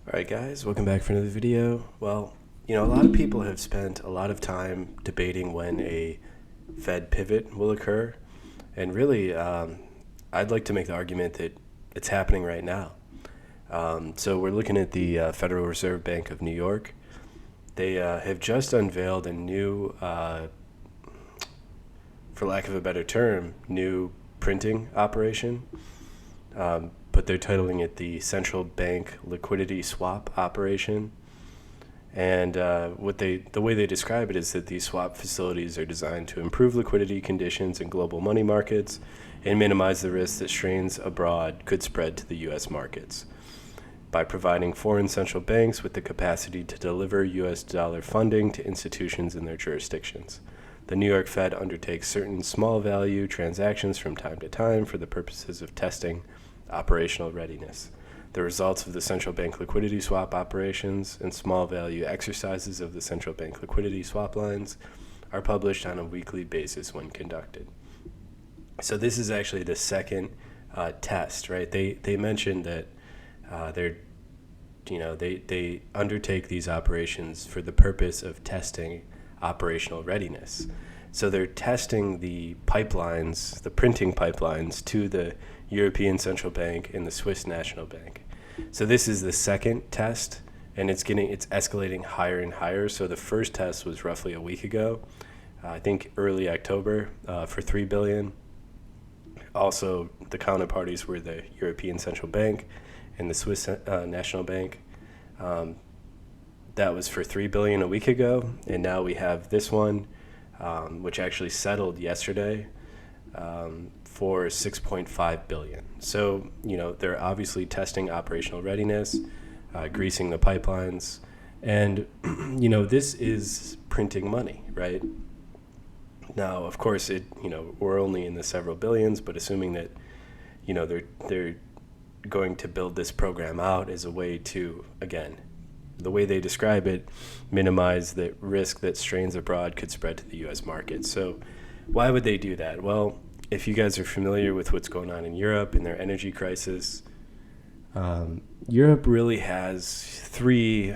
Alright guys, welcome back for another video. Well, a lot of people have spent a lot of time debating when a Fed pivot will occur. And really, I'd like to make the argument that it's happening right now. So we're looking at the Federal Reserve Bank of New York. They have just unveiled a new, for lack of a better term, new printing operation. But they're titling it the Central Bank Liquidity Swap Operation. And the way they describe it is that these swap facilities are designed to improve liquidity conditions in global money markets and minimize the risk that strains abroad could spread to the U.S. markets by providing foreign central banks with the capacity to deliver U.S. dollar funding to institutions in their jurisdictions. The New York Fed undertakes certain small value transactions from time to time for the purposes of testing operational readiness. The results of the central bank liquidity swap operations and small value exercises of the central bank liquidity swap lines are published on a weekly basis when conducted. So this is actually the second test, right? They mentioned that they undertake these operations for the purpose of testing operational readiness. So they're testing the pipelines, the printing pipelines to the European Central Bank and the Swiss National Bank. So this is the second test, and it's escalating higher and higher. So the first test was roughly a week ago, I think early October, for $3 billion. Also, the counterparties were the European Central Bank and the Swiss National Bank. That was for $3 billion a week ago, and now we have this one, which actually settled yesterday, for $6.5 billion. So, they're obviously testing operational readiness, greasing the pipelines, and, this is printing money, right? Now, of course, we're only in the several billions, but assuming that, they're going to build this program out as a way to, again, the way they describe it, minimize the risk that strains abroad could spread to the U.S. market. So why would they do that? Well, if you guys are familiar with what's going on in Europe and their energy crisis, Europe really has three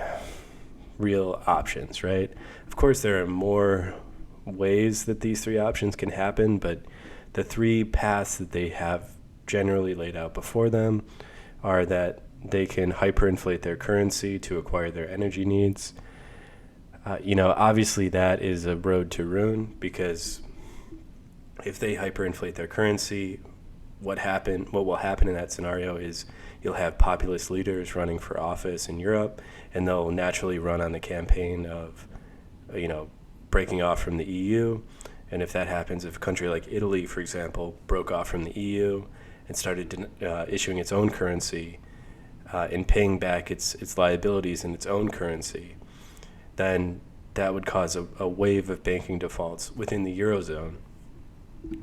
real options, right? Of course, there are more ways that these three options can happen, but the three paths that they have generally laid out before them are that they can hyperinflate their currency to acquire their energy needs. Obviously that is a road to ruin, because if they hyperinflate their currency, what will happen in that scenario is you'll have populist leaders running for office in Europe, and they'll naturally run on the campaign of, breaking off from the EU. And if that happens, if a country like Italy, for example, broke off from the EU and started issuing its own currency, and paying back its liabilities in its own currency, then that would cause a wave of banking defaults within the Eurozone,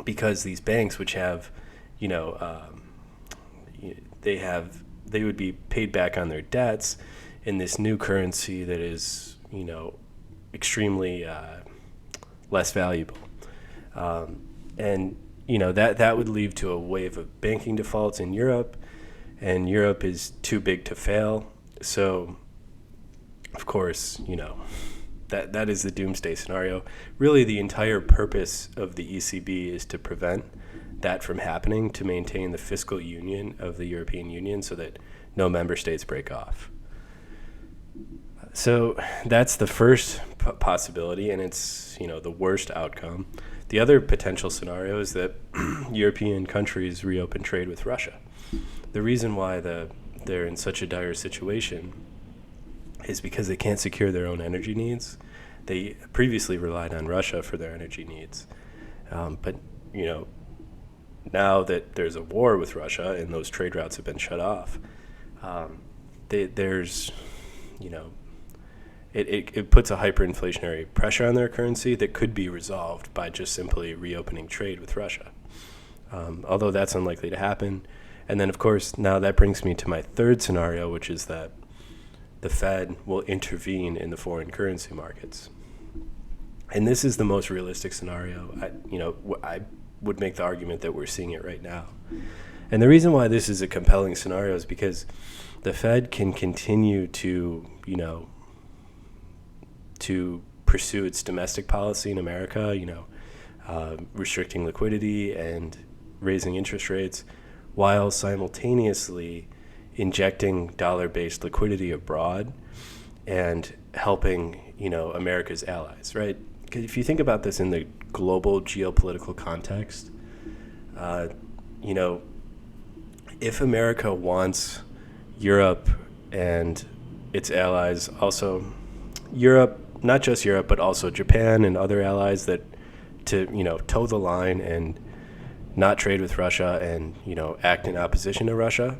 because these banks, which have, they would be paid back on their debts in this new currency that is, extremely less valuable. And that would lead to a wave of banking defaults in Europe, and Europe is too big to fail. So, of course, that is the doomsday scenario. Really, the entire purpose of the ECB is to prevent that from happening, to maintain the fiscal union of the European Union so that no member states break off. So that's the first possibility, and it's, the worst outcome. The other potential scenario is that European countries reopen trade with Russia. The reason why they're in such a dire situation is because they can't secure their own energy needs. They previously relied on Russia for their energy needs. But, now that there's a war with Russia and those trade routes have been shut off, there's, it puts a hyperinflationary pressure on their currency that could be resolved by just simply reopening trade with Russia. Although that's unlikely to happen. And then, of course, now that brings me to my third scenario, which is that the Fed will intervene in the foreign currency markets. And this is the most realistic scenario. I would make the argument that we're seeing it right now. And the reason why this is a compelling scenario is because the Fed can continue to, to pursue its domestic policy in America, restricting liquidity and raising interest rates, while simultaneously injecting dollar-based liquidity abroad and helping, America's allies, right? Because if you think about this in the global geopolitical context, if America wants Europe and its allies, also Europe, not just Europe, but also Japan and other allies to toe the line and not trade with Russia and, act in opposition to Russia,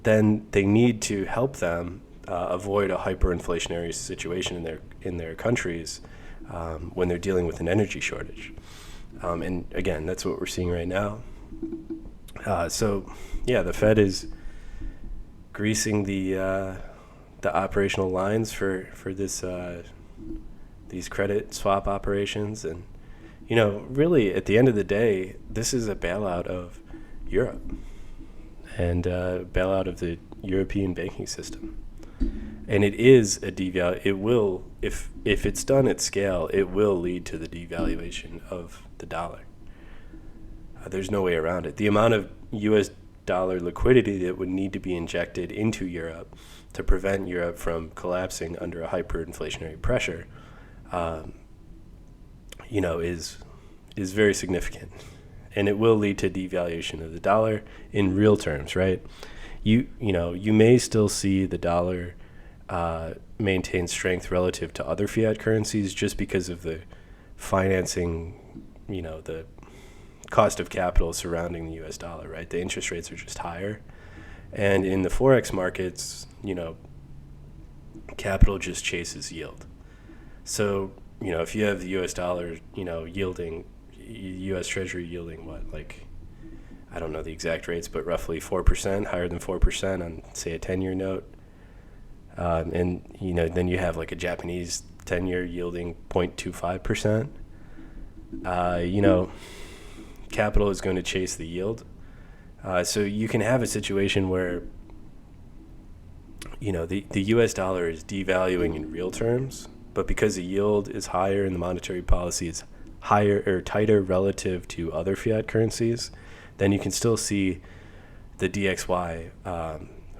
then they need to help them avoid a hyperinflationary situation in their countries when they're dealing with an energy shortage. And again, that's what we're seeing right now. The Fed is greasing the operational lines for these credit swap operations, and really at the end of the day, this is a bailout of Europe and bailout of the European banking system. And it is a it will, if it's done at scale, it will lead to the devaluation of the dollar. There's no way around it. The amount of U.S. dollar liquidity that would need to be injected into Europe to prevent Europe from collapsing under a hyperinflationary pressure, is very significant. And it will lead to devaluation of the dollar in real terms, right? You may still see the dollar maintain strength relative to other fiat currencies just because of the financing, the cost of capital surrounding the U.S. dollar, right? The interest rates are just higher. And in the Forex markets, capital just chases yield. So, if you have the U.S. dollar, yielding, U.S. Treasury yielding I don't know the exact rates, but roughly 4%, higher than 4% on, say, a 10-year note. And, then you have like a Japanese 10-year yielding 0.25%. Capital is going to chase the yield. So you can have a situation where, the U.S. dollar is devaluing in real terms, but because the yield is higher and the monetary policy is higher or tighter relative to other fiat currencies, then you can still see the DXY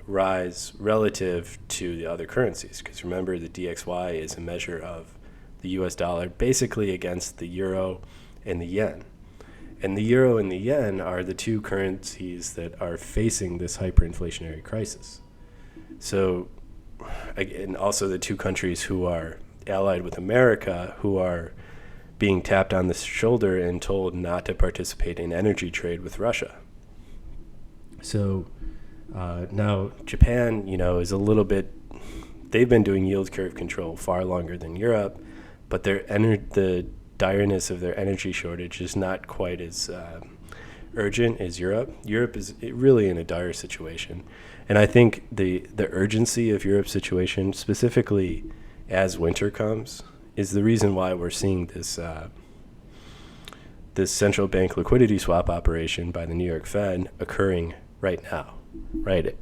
rise relative to the other currencies. Because remember, the DXY is a measure of the U.S. dollar basically against the euro and the yen. And the euro and the yen are the two currencies that are facing this hyperinflationary crisis. So, and also the two countries who are allied with America, who are being tapped on the shoulder and told not to participate in energy trade with Russia. So now Japan, is a little bit, they've been doing yield curve control far longer than Europe, but the direness of their energy shortage is not quite as urgent as Europe. Europe is really in a dire situation. And I think the urgency of Europe's situation, specifically as winter comes, is the reason why we're seeing this central bank liquidity swap operation by the New York Fed occurring right now, right?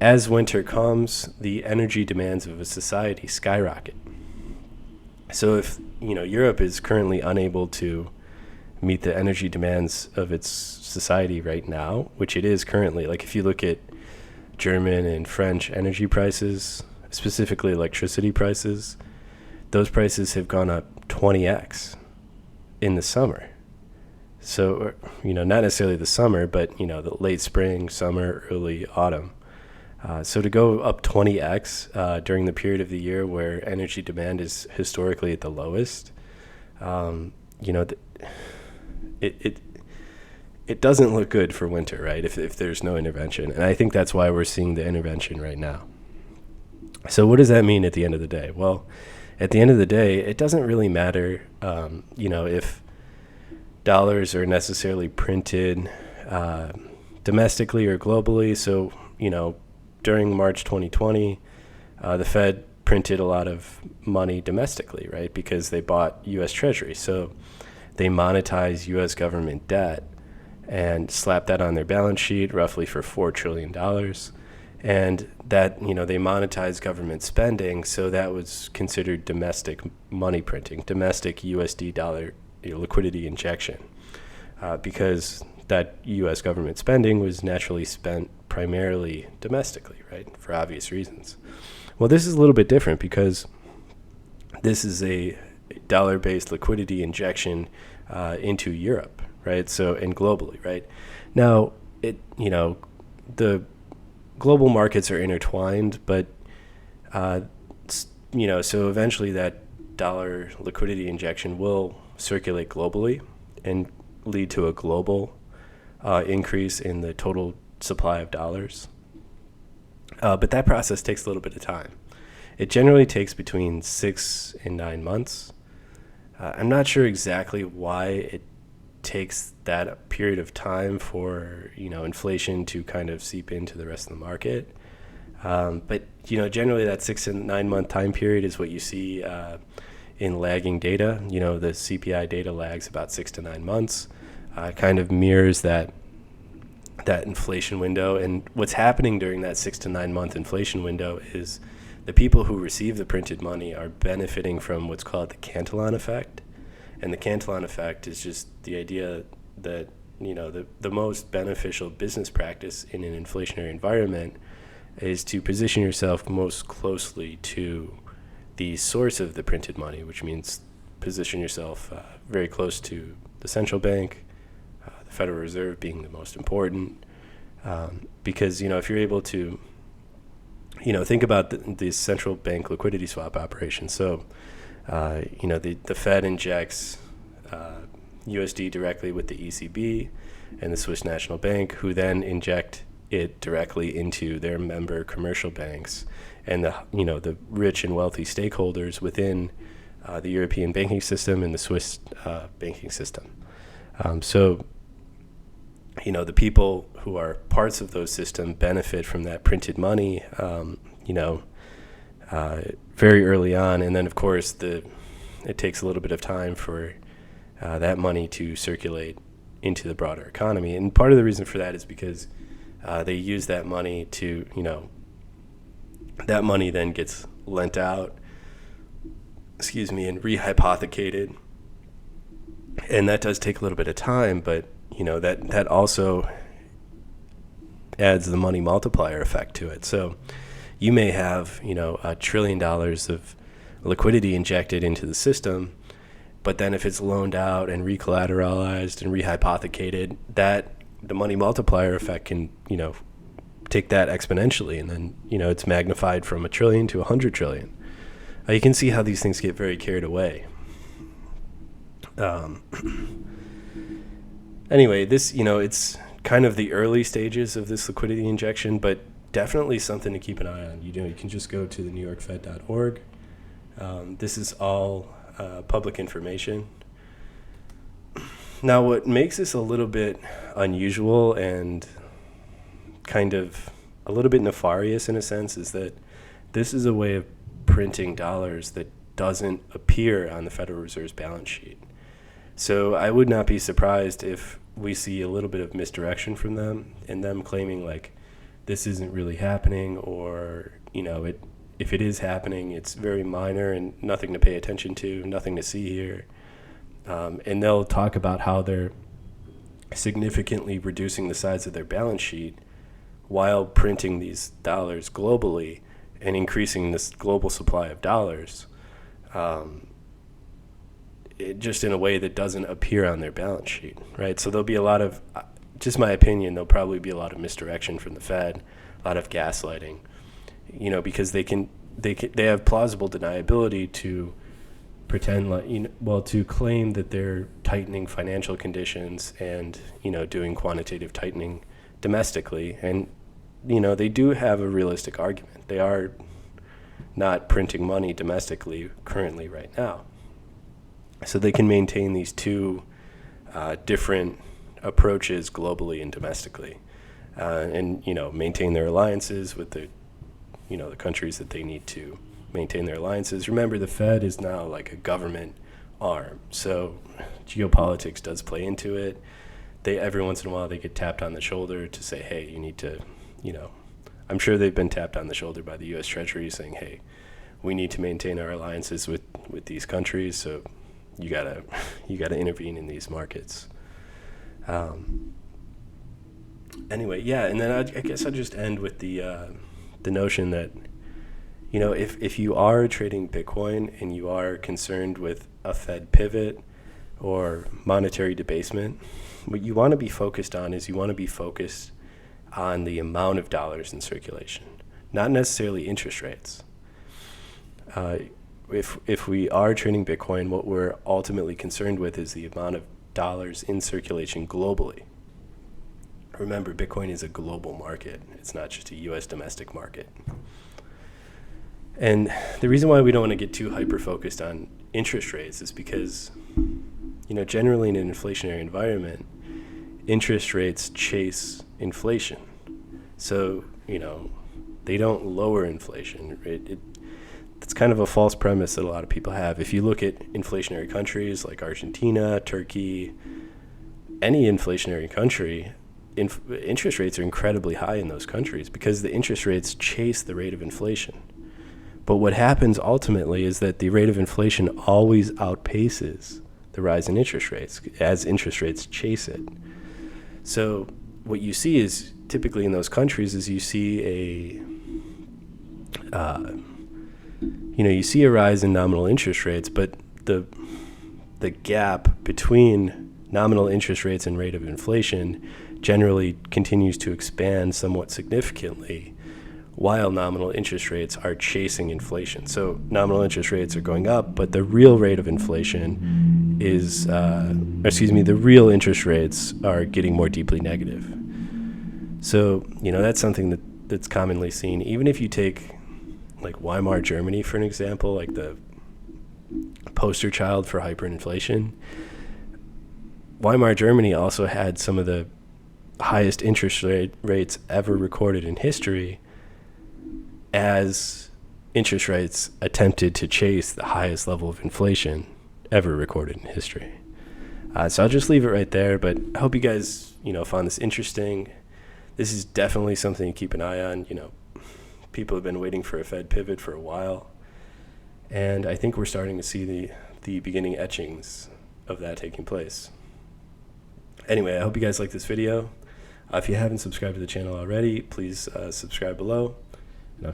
As winter comes, the energy demands of a society skyrocket. So if, Europe is currently unable to meet the energy demands of its society right now, which it is currently, like if you look at German and French energy prices, specifically electricity prices, those prices have gone up 20x in the summer. So, not necessarily the summer, but, the late spring, summer, early autumn. So to go up 20x during the period of the year where energy demand is historically at the lowest, it doesn't look good for winter, right? If there's no intervention. And I think that's why we're seeing the intervention right now. So what does that mean at the end of the day? Well, at the end of the day, it doesn't really matter, if dollars are necessarily printed domestically or globally. So, during March 2020, the Fed printed a lot of money domestically, right? Because they bought U.S. Treasury. So they monetize U.S. government debt and slap that on their balance sheet, roughly for $4 trillion. And that, they monetize government spending, so that was considered domestic money printing, domestic USD dollar liquidity injection, because that U.S. government spending was naturally spent primarily domestically, right, for obvious reasons. Well, this is a little bit different because this is a dollar-based liquidity injection into Europe, right? So, and globally, right? Now, the global markets are intertwined, but so eventually that dollar liquidity injection will circulate globally and lead to a global increase in the total supply of dollars. But that process takes a little bit of time. It generally takes between 6 and 9 months. I'm not sure exactly why it takes that period of time for inflation to kind of seep into the rest of the market. But generally that 6 and 9 month time period is what you see in lagging data. The CPI data lags about 6 to 9 months. Kind of mirrors that inflation window. And what's happening during that 6 to 9 month inflation window is the people who receive the printed money are benefiting from what's called the Cantillon effect. And the Cantillon effect is just the idea that, the most beneficial business practice in an inflationary environment is to position yourself most closely to the source of the printed money, which means position yourself very close to the central bank, the Federal Reserve being the most important. Because, if you're able to, think about the central bank liquidity swap operation. So, the Fed injects USD directly with the ECB and the Swiss National Bank, who then inject it directly into their member commercial banks and the rich and wealthy stakeholders within the European banking system and the Swiss banking system. So the people who are parts of those systems benefit from that printed money, very early on. And then, of course, it takes a little bit of time for that money to circulate into the broader economy. And part of the reason for that is because they use that money to, that money then gets lent out, and rehypothecated. And that does take a little bit of time, but that also adds the money multiplier effect to it. So you may have, $1 trillion of liquidity injected into the system, but then if it's loaned out and recollateralized and rehypothecated, that the money multiplier effect can, take that exponentially, and then, it's magnified from 1 trillion to 100 trillion. You can see how these things get very carried away. Anyway, this, it's kind of the early stages of this liquidity injection, but definitely something to keep an eye on. You can just go to the newyorkfed.org. This is all public information. Now, what makes this a little bit unusual and kind of a little bit nefarious in a sense is that this is a way of printing dollars that doesn't appear on the Federal Reserve's balance sheet. So I would not be surprised if we see a little bit of misdirection from them and them claiming like this isn't really happening, or, if it is happening, it's very minor and nothing to pay attention to, nothing to see here. And they'll talk about how they're significantly reducing the size of their balance sheet while printing these dollars globally and increasing this global supply of dollars, just in a way that doesn't appear on their balance sheet, right? So there'll be a lot of, just my opinion, there'll probably be a lot of misdirection from the Fed, a lot of gaslighting, because they have plausible deniability to pretend like, to claim that they're tightening financial conditions and, doing quantitative tightening domestically. And, they do have a realistic argument. They are not printing money domestically currently right now. So they can maintain these two different approaches globally and domestically, and maintain their alliances with the countries that they need to maintain their alliances. Remember, the Fed is now like a government arm, so geopolitics does play into it. every once in a while they get tapped on the shoulder to say, hey, you need to, I'm sure they've been tapped on the shoulder by the U.S. Treasury saying, hey, we need to maintain our alliances with these countries, so you gotta intervene in these markets. Anyway, yeah, and then I guess I'll just end with the notion that, if you are trading Bitcoin and you are concerned with a Fed pivot or monetary debasement, what you want to be focused on is you want to be focused on the amount of dollars in circulation, not necessarily interest rates. If we are trading Bitcoin, what we're ultimately concerned with is the amount of dollars in circulation globally. Remember, Bitcoin is a global market. It's not just a U.S. domestic market. And the reason why we don't want to get too hyper-focused on interest rates is because, generally in an inflationary environment, interest rates chase inflation. So, they don't lower inflation. It's kind of a false premise that a lot of people have. If you look at inflationary countries like Argentina, Turkey, any inflationary country, interest rates are incredibly high in those countries because the interest rates chase the rate of inflation. But what happens ultimately is that the rate of inflation always outpaces the rise in interest rates as interest rates chase it. So what you see is typically in those countries is you see a rise in nominal interest rates, but the gap between nominal interest rates and rate of inflation generally continues to expand somewhat significantly while nominal interest rates are chasing inflation. So nominal interest rates are going up, but the real rate of inflation is, the real interest rates are getting more deeply negative. So, that's something that's commonly seen. Even if you take like Weimar Germany, for an example, like the poster child for hyperinflation, Weimar Germany also had some of the highest interest rates ever recorded in history as interest rates attempted to chase the highest level of inflation ever recorded in history. So I'll just leave it right there, but I hope you guys, found this interesting. This is definitely something to keep an eye on. People have been waiting for a Fed pivot for a while, and I think we're starting to see the beginning etchings of that taking place. Anyway, I hope you guys like this video. If you haven't subscribed to the channel already, please subscribe below, and I'll catch